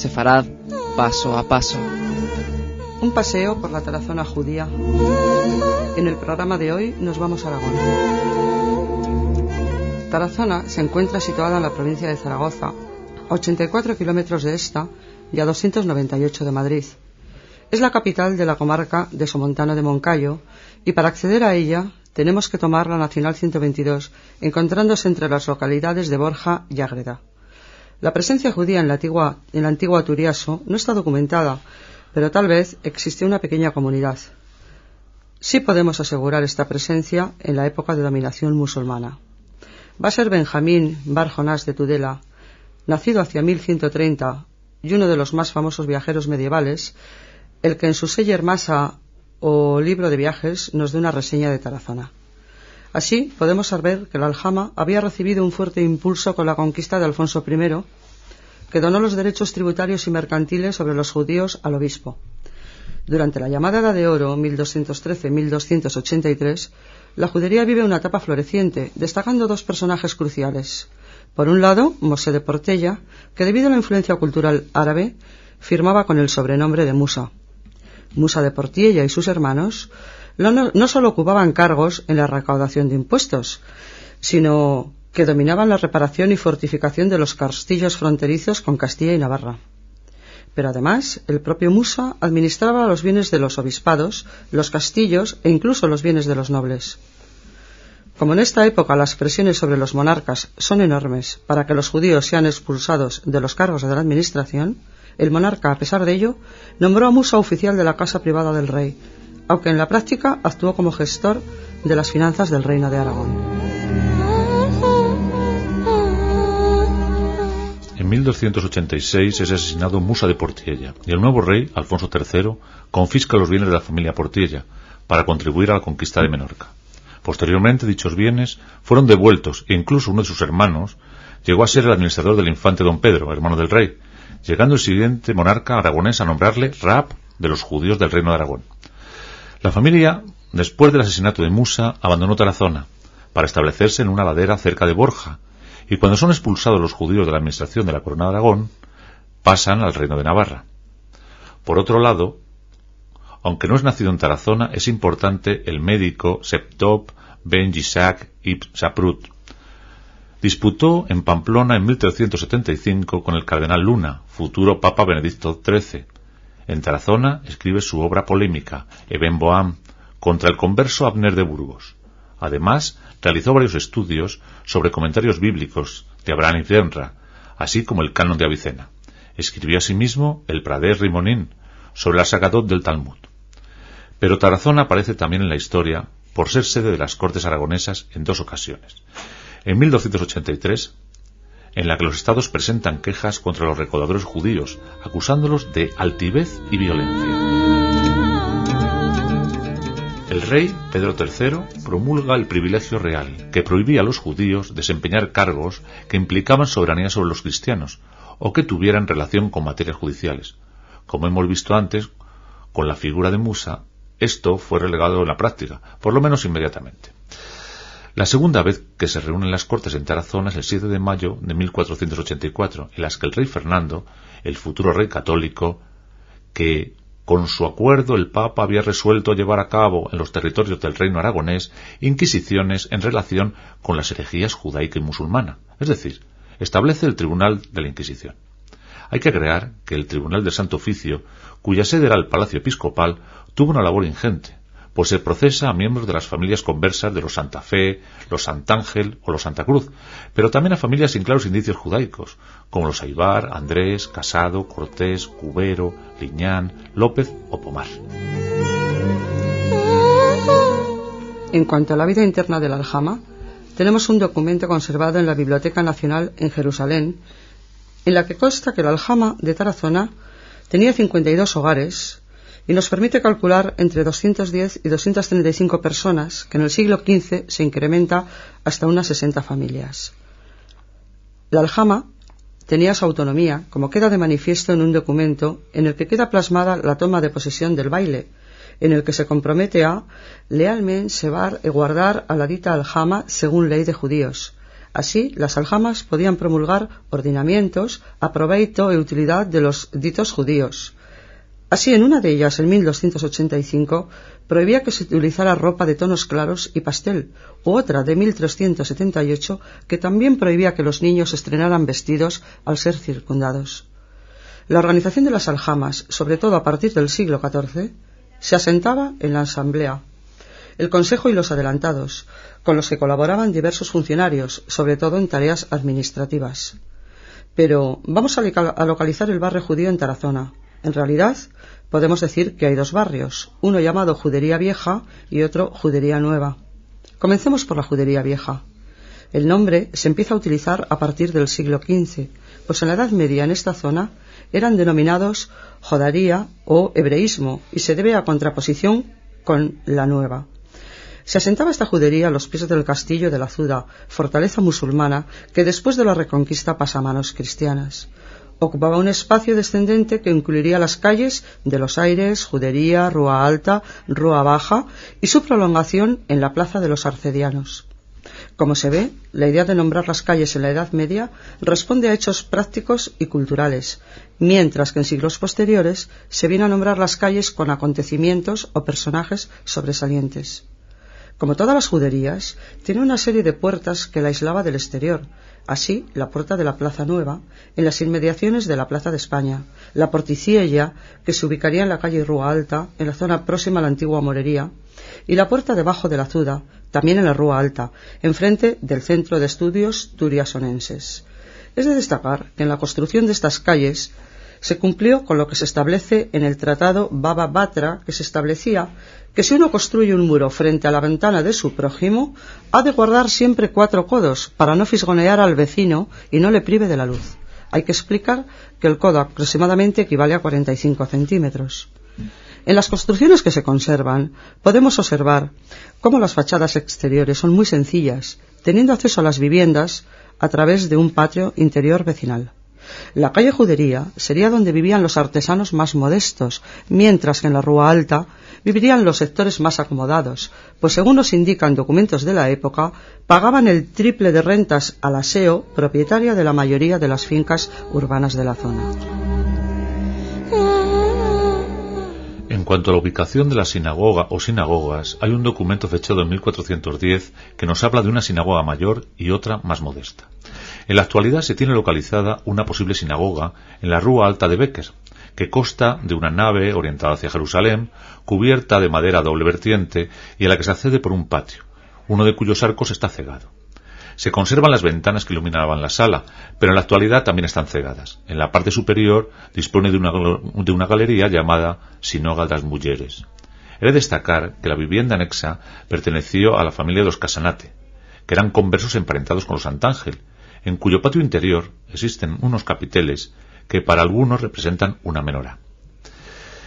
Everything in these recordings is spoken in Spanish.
sefarad paso a paso. Un paseo por la Tarazona judía. En el programa de hoy nos vamos a Aragón. Tarazona se encuentra situada en la provincia de Zaragoza, a 84 kilómetros de esta y a 298 de Madrid. Es la capital de la comarca de Somontano de Moncayo y para acceder a ella tenemos que tomar la Nacional 122, encontrándose entre las localidades de Borja y Ágreda. La presencia judía en la antigua Turiaso no está documentada, pero tal vez existió una pequeña comunidad. Sí podemos asegurar esta presencia en la época de dominación musulmana. Va a ser Benjamín bar Jonás de Tudela, nacido hacia 1130 y uno de los más famosos viajeros medievales, el que en su Seller Masa o libro de viajes nos dé una reseña de Tarazona. Así podemos saber que la aljama había recibido un fuerte impulso con la conquista de Alfonso I, que donó los derechos tributarios y mercantiles sobre los judíos al obispo. Durante la llamada Edad de Oro, 1213-1283, la judería vive una etapa floreciente, destacando dos personajes cruciales. Por un lado, Mosé de Portella, que debido a la influencia cultural árabe, firmaba con el sobrenombre de Musa. Musa de Portella y sus hermanos no solo ocupaban cargos en la recaudación de impuestos, sino que dominaban la reparación y fortificación de los castillos fronterizos con Castilla y Navarra. Pero además, el propio Musa administraba los bienes de los obispados, los castillos e incluso los bienes de los nobles. Como en esta época las presiones sobre los monarcas son enormes para que los judíos sean expulsados de los cargos de la administración, el monarca, a pesar de ello, nombró a Musa oficial de la casa privada del rey, aunque en la práctica actuó como gestor de las finanzas del reino de Aragón. En 1286 es asesinado Musa de Portiella y el nuevo rey, Alfonso III, confisca los bienes de la familia Portiella para contribuir a la conquista de Menorca. Posteriormente, dichos bienes fueron devueltos e incluso uno de sus hermanos llegó a ser el administrador del infante don Pedro, hermano del rey, llegando el siguiente monarca aragonés a nombrarle Raab de los judíos del reino de Aragón. La familia, después del asesinato de Musa, abandonó Tarazona para establecerse en una ladera cerca de Borja, y cuando son expulsados los judíos de la administración de la corona de Aragón, pasan al reino de Navarra. Por otro lado, aunque no es nacido en Tarazona, es importante el médico Septop ben Yitzhak ibn Saprut. Disputó en Pamplona en 1375 con el cardenal Luna, futuro Papa Benedicto XIII. En Tarazona escribe su obra polémica, Eben Boam, contra el converso Abner de Burgos. Además, realizó varios estudios sobre comentarios bíblicos de Abraham y Fenra, así como el Canon de Avicena. Escribió asimismo el Prader Rimonín sobre la Sagadot del Talmud. Pero Tarazona aparece también en la historia por ser sede de las Cortes aragonesas en dos ocasiones. En 1283, en la que los estados presentan quejas contra los recaudadores judíos, acusándolos de altivez y violencia. El rey Pedro III promulga el privilegio real, que prohibía a los judíos desempeñar cargos que implicaban soberanía sobre los cristianos o que tuvieran relación con materias judiciales. Como hemos visto antes, con la figura de Musa, esto fue relegado en la práctica, por lo menos inmediatamente. La segunda vez que se reúnen las Cortes en Tarazona es el 7 de mayo de 1484, en las que el rey Fernando, el futuro rey católico, que con su acuerdo el Papa había resuelto llevar a cabo en los territorios del reino aragonés inquisiciones en relación con las herejías judaica y musulmana, es decir, establece el Tribunal de la Inquisición. Hay que agregar que el Tribunal del Santo Oficio, cuya sede era el Palacio Episcopal, tuvo una labor ingente, pues se procesa a miembros de las familias conversas de los Santa Fe, los Santángel o los Santa Cruz, pero también a familias sin claros indicios judaicos, como los Aybar, Andrés, Casado, Cortés, Cubero, Liñán, López o Pomar. En cuanto a la vida interna de la aljama, tenemos un documento conservado en la Biblioteca Nacional en Jerusalén, en la que consta que la aljama de Tarazona tenía 52 hogares, y nos permite calcular entre 210 y 235 personas, que en el siglo XV se incrementa hasta unas 60 familias. La aljama tenía su autonomía, como queda de manifiesto en un documento en el que queda plasmada la toma de posesión del baile, en el que se compromete a lealmente llevar y guardar a la dita aljama según ley de judíos, Así, las aljamas podían promulgar ordenamientos a proveito e utilidad de los ditos judíos. Así, en una de ellas, en 1285, prohibía que se utilizara ropa de tonos claros y pastel, u otra de 1378 que también prohibía que los niños estrenaran vestidos al ser circundados. La organización de las aljamas, sobre todo a partir del siglo XIV, se asentaba en la asamblea, el consejo y los adelantados, con los que colaboraban diversos funcionarios, sobre todo en tareas administrativas. Pero vamos a localizar el barrio judío en Tarazona. En realidad, podemos decir que hay dos barrios, uno llamado Judería Vieja y otro Judería Nueva. Comencemos por la Judería Vieja. El nombre se empieza a utilizar a partir del siglo XV, pues en la Edad Media en esta zona eran denominados Jodaría o hebreísmo y se debe a contraposición con la Nueva. Se asentaba esta judería a los pies del castillo de la Azuda, fortaleza musulmana que después de la Reconquista pasa a manos cristianas. Ocupaba un espacio descendente que incluiría las calles de Los Aires, Judería, Rúa Alta, Rúa Baja y su prolongación en la Plaza de los Arcedianos. Como se ve, la idea de nombrar las calles en la Edad Media responde a hechos prácticos y culturales, mientras que en siglos posteriores se viene a nombrar las calles con acontecimientos o personajes sobresalientes. Como todas las juderías, tiene una serie de puertas que la aislaba del exterior. Así, la puerta de la Plaza Nueva, en las inmediaciones de la Plaza de España, la Porticiella, que se ubicaría en la calle Rúa Alta, en la zona próxima a la antigua Morería, y la puerta debajo de la Azuda, también en la Rúa Alta, enfrente del Centro de Estudios Turiasonenses. Es de destacar que en la construcción de estas calles se cumplió con lo que se establece en el Tratado Baba Batra, que se establecía que si uno construye un muro frente a la ventana de su prójimo, ha de guardar siempre 4 codos para no fisgonear al vecino y no le prive de la luz. Hay que explicar que el codo aproximadamente equivale a 45 centímetros. En las construcciones que se conservan, podemos observar cómo las fachadas exteriores son muy sencillas, teniendo acceso a las viviendas a través de un patio interior vecinal. La calle Judería sería donde vivían los artesanos más modestos, mientras que en la Rúa Alta vivirían los sectores más acomodados, pues según nos indican documentos de la época, pagaban el triple de rentas al aseo, propietaria de la mayoría de las fincas urbanas de la zona. En cuanto a la ubicación de la sinagoga o sinagogas, hay un documento fechado en 1410 que nos habla de una sinagoga mayor y otra más modesta. En la actualidad se tiene localizada una posible sinagoga en la Rúa Alta de Becker, que consta de una nave orientada hacia Jerusalén, cubierta de madera a doble vertiente y a la que se accede por un patio, uno de cuyos arcos está cegado. Se conservan las ventanas que iluminaban la sala, pero en la actualidad también están cegadas. En la parte superior dispone de una galería llamada Sinoga das Mulleres. He de destacar que la vivienda anexa perteneció a la familia de los Casanate, que eran conversos emparentados con los Santángel, en cuyo patio interior existen unos capiteles que para algunos representan una menorá.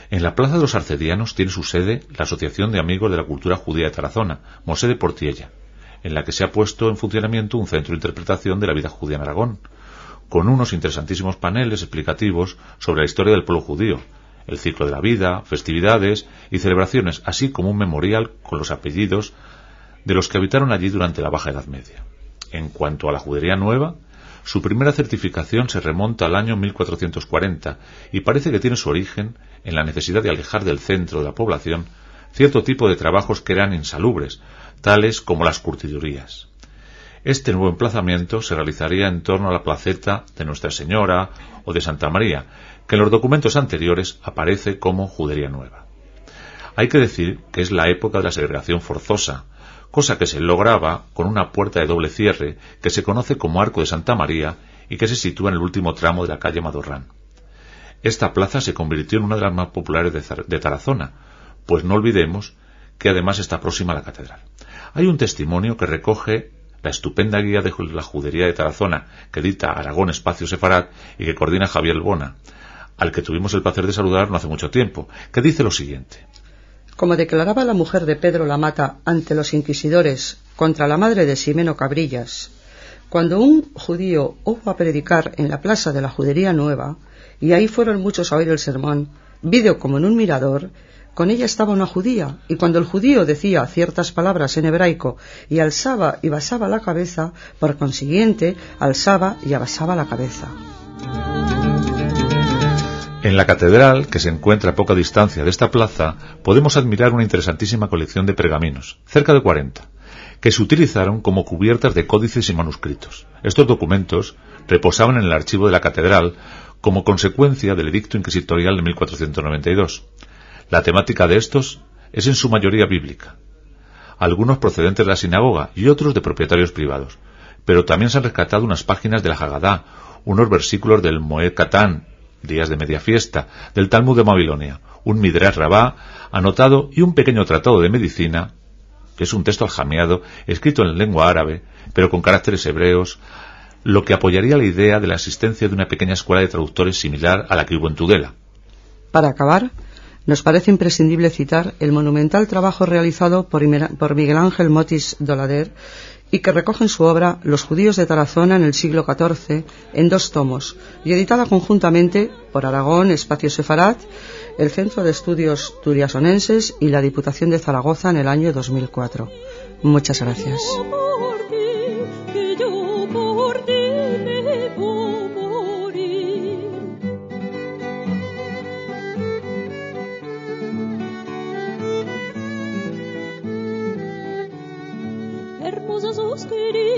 En la Plaza de los Arcedianos tiene su sede la Asociación de Amigos de la Cultura Judía de Tarazona, Mosé de Portiella, en la que se ha puesto en funcionamiento un centro de interpretación de la vida judía en Aragón, con unos interesantísimos paneles explicativos sobre la historia del pueblo judío, el ciclo de la vida, festividades y celebraciones, así como un memorial con los apellidos de los que habitaron allí durante la Baja Edad Media. En cuanto a la Judería Nueva, su primera certificación se remonta al año 1440 y parece que tiene su origen en la necesidad de alejar del centro de la población cierto tipo de trabajos que eran insalubres, tales como las curtidurías. Este nuevo emplazamiento se realizaría en torno a la placeta de Nuestra Señora o de Santa María, que en los documentos anteriores aparece como Judería Nueva. Hay que decir que es la época de la segregación forzosa, cosa que se lograba con una puerta de doble cierre que se conoce como Arco de Santa María y que se sitúa en el último tramo de la calle Madorrán. Esta plaza se convirtió en una de las más populares de Tarazona, pues no olvidemos que además está próxima a la catedral. Hay un testimonio que recoge la estupenda guía de la Judería de Tarazona que edita Aragón Espacio Sefarad y que coordina Javier Bona, al que tuvimos el placer de saludar no hace mucho tiempo, que dice lo siguiente. Como declaraba la mujer de Pedro la Mata ante los inquisidores contra la madre de Ximeno Cabrillas, cuando un judío hubo a predicar en la plaza de la Judería Nueva, y ahí fueron muchos a oír el sermón, vido como en un mirador, Con ella estaba una judía, y cuando el judío decía ciertas palabras en hebraico y alzaba y basaba la cabeza, por consiguiente, alzaba y abasaba la cabeza. En la catedral, que se encuentra a poca distancia de esta plaza, podemos admirar una interesantísima colección de pergaminos, cerca de 40, que se utilizaron como cubiertas de códices y manuscritos. Estos documentos reposaban en el archivo de la catedral como consecuencia del edicto inquisitorial de 1492. La temática de estos es en su mayoría bíblica, algunos procedentes de la sinagoga y otros de propietarios privados, pero también se han rescatado unas páginas de la Hagadá, unos versículos del Moed Katán, días de media fiesta, del Talmud de Babilonia, un Midrash Rabá anotado y un pequeño tratado de medicina, que es un texto aljameado, escrito en lengua árabe, pero con caracteres hebreos, lo que apoyaría la idea de la existencia de una pequeña escuela de traductores similar a la que hubo en Tudela. Para acabar, nos parece imprescindible citar el monumental trabajo realizado por Miguel Ángel Motis Dolader y que recoge en su obra Los judíos de Tarazona en el siglo XIV en 2 tomos y editada conjuntamente por Aragón, Espacio Sefarat, el Centro de Estudios Turiasonenses y la Diputación de Zaragoza en el año 2004. Muchas gracias. Hermosa sos querida.